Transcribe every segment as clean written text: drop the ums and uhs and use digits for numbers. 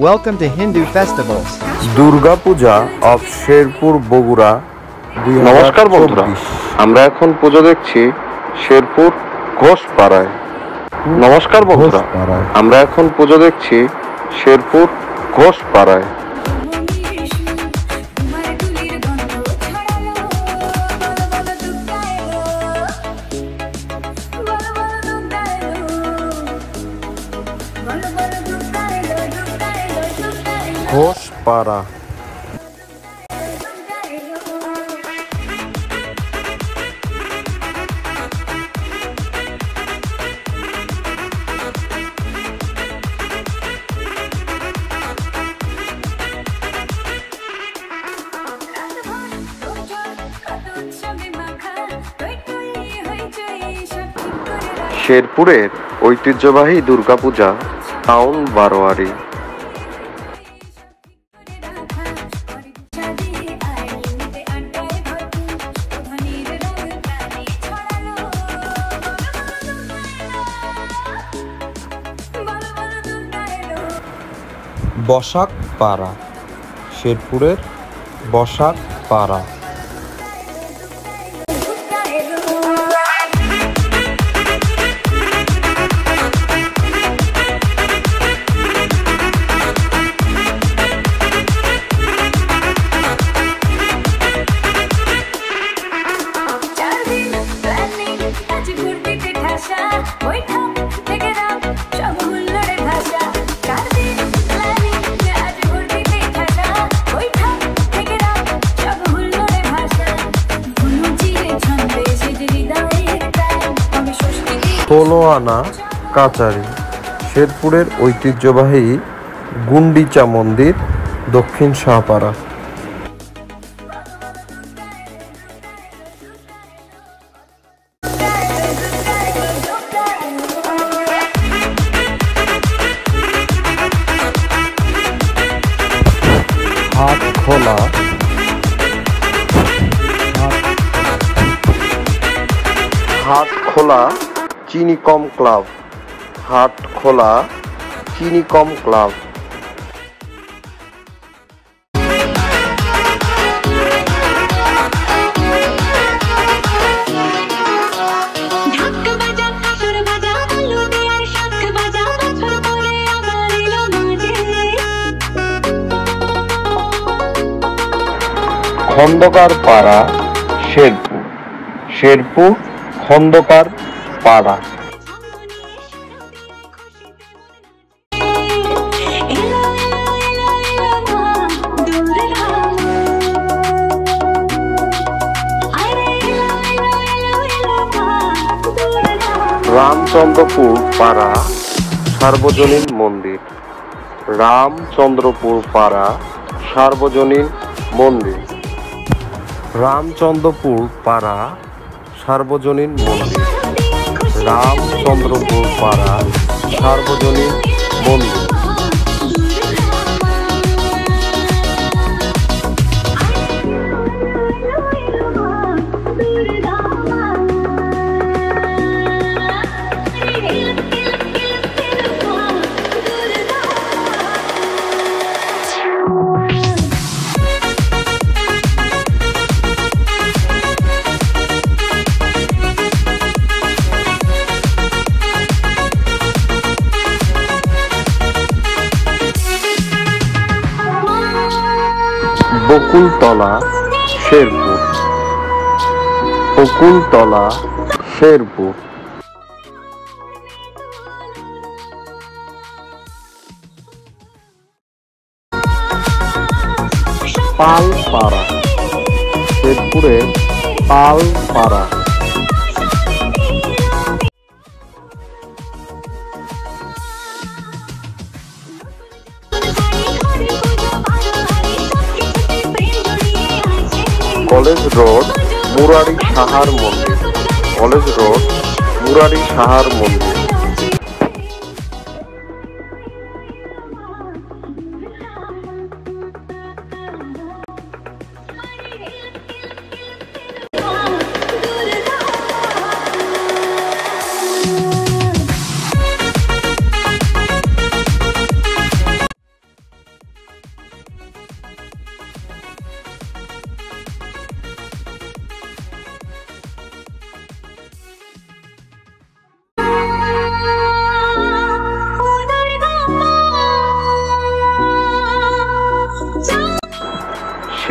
Welcome to Hindu festivals. Durga Puja of Sherpur Bogura. নমস্কার বন্ধুরা, আমরা এখন পুজো দেখছি শেরপুর ঘোষপাড়ায়। নমস্কার বন্ধুরা, আমরা এখন পুজো দেখছি শেরপুর ঘোষপাড়ায়। ঘোষপাড়া শেরপুরের ঐতিহ্যবাহী দুর্গাপূজা টাউন বারোয়ারি। বসাক পাড়া, শেরপুরের বসাক পাড়া। ষোলোআনা কাচারি, শেরপুরের ঐতিহ্যবাহী গুন্ডিচা মন্দির, দক্ষিণ শাহপাড়া। Hatkhola, Hatkhola Chinikom club, Hatkhola Chinikom club. খন্দকার পাড়া, শেরপুর, শেরপুর খন্দকার পাড়া। রামচন্দ্রপুর পাড়া সার্বজনীন মন্দির, রামচন্দ্রপুর পাড়া সার্বজনীন মন্দির। রামচন্দ্রপুর পাড়া সার্বজনীন মন্দির, রামচন্দ্রপুর পাড়া সার্বজনীন মন্দির। বকুলতলা, শেরপুর, বকুলতলা শেরপুর। পালপাড়া, শেরপুরের পালপাড়া। কলেজ রোড মুরারি সাহার মন্দির, কলেজ রোড মুরারি সাহার মন্দির।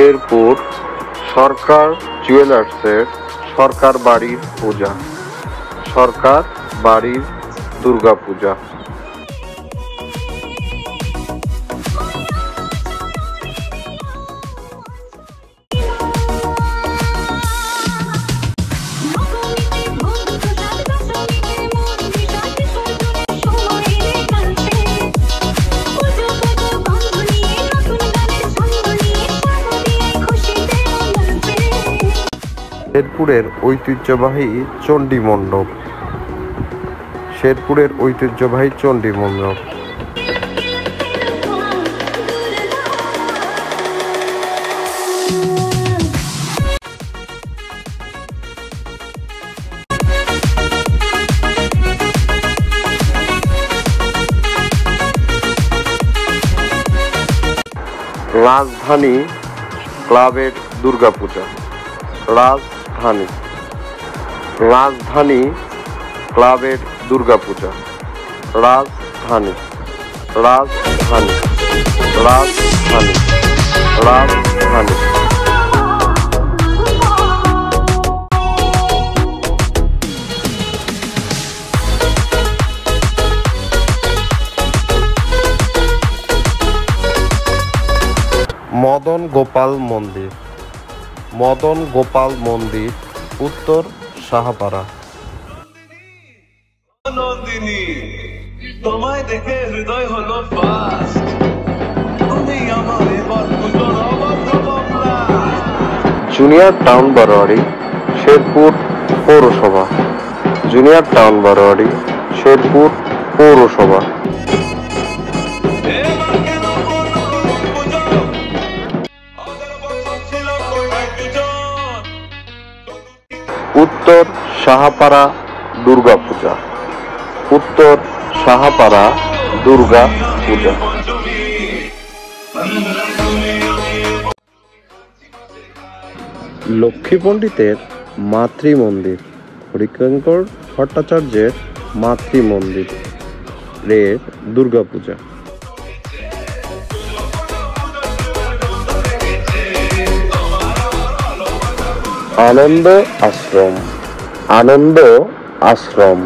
শেরপুর সরকার জুয়েলার্সের সরকার বাড়ির পূজা, সরকার বাড়ির দুর্গাপূজা। শেরপুরের ঐতিহ্যবাহী চণ্ডী মণ্ডপ, শেরপুরের ঐতিহ্যবাহী চণ্ডী মণ্ডপ। রাজধানী ক্লাবের দুর্গাপূজা, রাজধানী রাজধানী ক্লাবের দুর্গাপূজা, রাজধানী রাজধানী রাজধানী রাজধানী। মদন গোপাল মন্দির, মদন গোপাল মন্দির উত্তর সাহাপাড়া। নন্দিনী, তোমায় দেখে হৃদয় হলো ফাস্ট, তুমি আমার এবার পুজোর অবাধ্য বকলা। জুনিয়র টাউন বারোয়ারি, শেরপুর পৌরসভা, জুনিয়র টাউন বারোয়ারি, শেরপুর পৌরসভা। এবার কেন অন্যরকম পুজো? আগের বছর ছিল কোথায় দুজন? উত্তর সাহাপাড়া দুর্গাপূজা, উত্তর সাহাপাড়া দুর্গা পূজা। লক্ষ্মী পণ্ডিতের মাতৃ মন্দির, হরিশঙ্কর ভট্টাচার্যের মাতৃ মন্দির এর দুর্গাপূজা। আনন্দ আশ্রম, আনন্দ আশ্রম,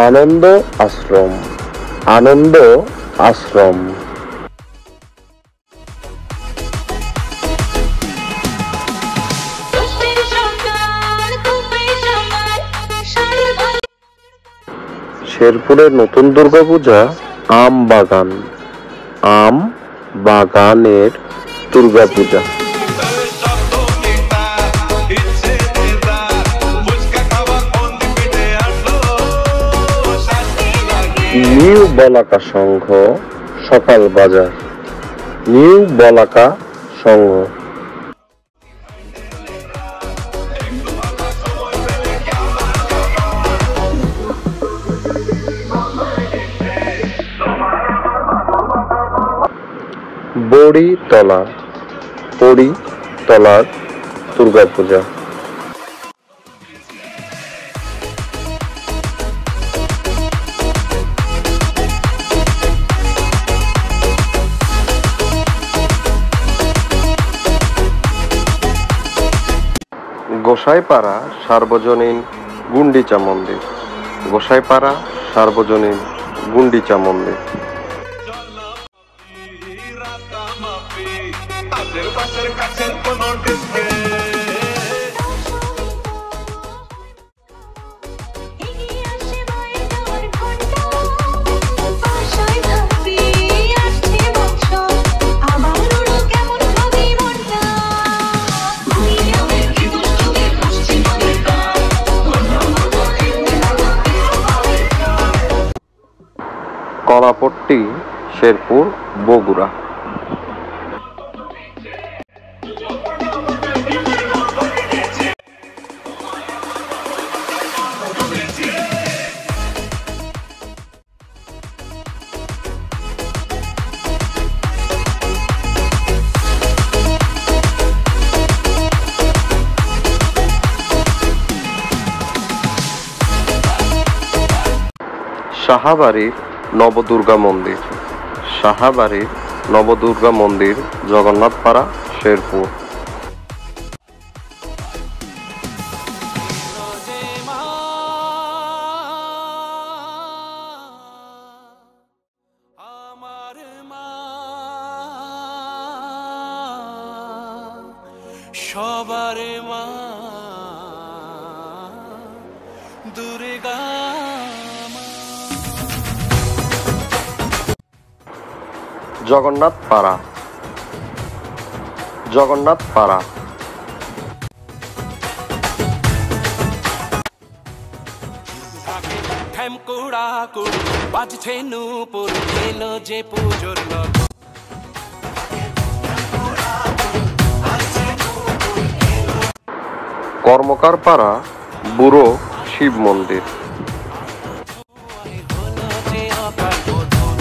আনন্দ আশ্রম, আনন্দ আশ্রম। শেরপুরের নতুন দুর্গাপূজা আম বাগান, আম বাগানের দুর্গাপূজা। নিউ বলাকা সংঘ সকাল বাজার, নিউ বলাকা সংঘ। বড়িতলা, বড়িতলার দুর্গাপূজা। গোসাইপাড়া সার্বজনীন গুন্ডিচা মন্দির, গোসাইপাড়া সার্বজনীন গুন্ডিচা মন্দির। আশেপাশের কাছের কোনো ডিস্কে কলাপট্টি, শেরপুর, বগুড়া। সাহাবাড়ির নবদুর্গা মন্দির, সাহাবাড়ির নবদুর্গা মন্দির, জগন্নাথপাড়া, শেরপুর। আমার মা সবার মা দুর্গা মা। জগন্নাথ পাড়া। জগন্নাথ পাড়া। ঠ্যামকুড়া কুড়ি বাজছে নূপুর এলো যে পুজোর লোক। কর্মকার পাড়া বুড়ো শিব মন্দির। হলো যে অকাল বোধন।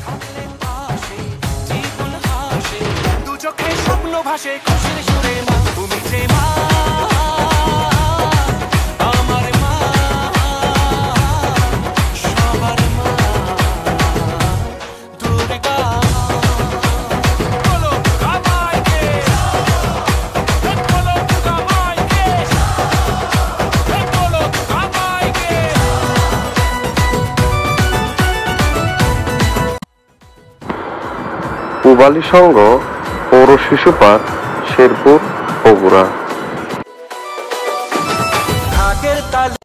থাকলে পাশে জীবন হাসে, দু চোখে স্বপ্ন ভাসে খুশির সুরে মা। তুমি যে মা আমার মা সবার মা দুর্গা মা। বলো দুর্গা মাইকে, বলো দুর্গা মাইকে, বলো দুর্গা মাইকে। পূবালী সংঘ পৌর শিশু পার্ক, শেরপুর, বগুড়া। ঢাকের তালে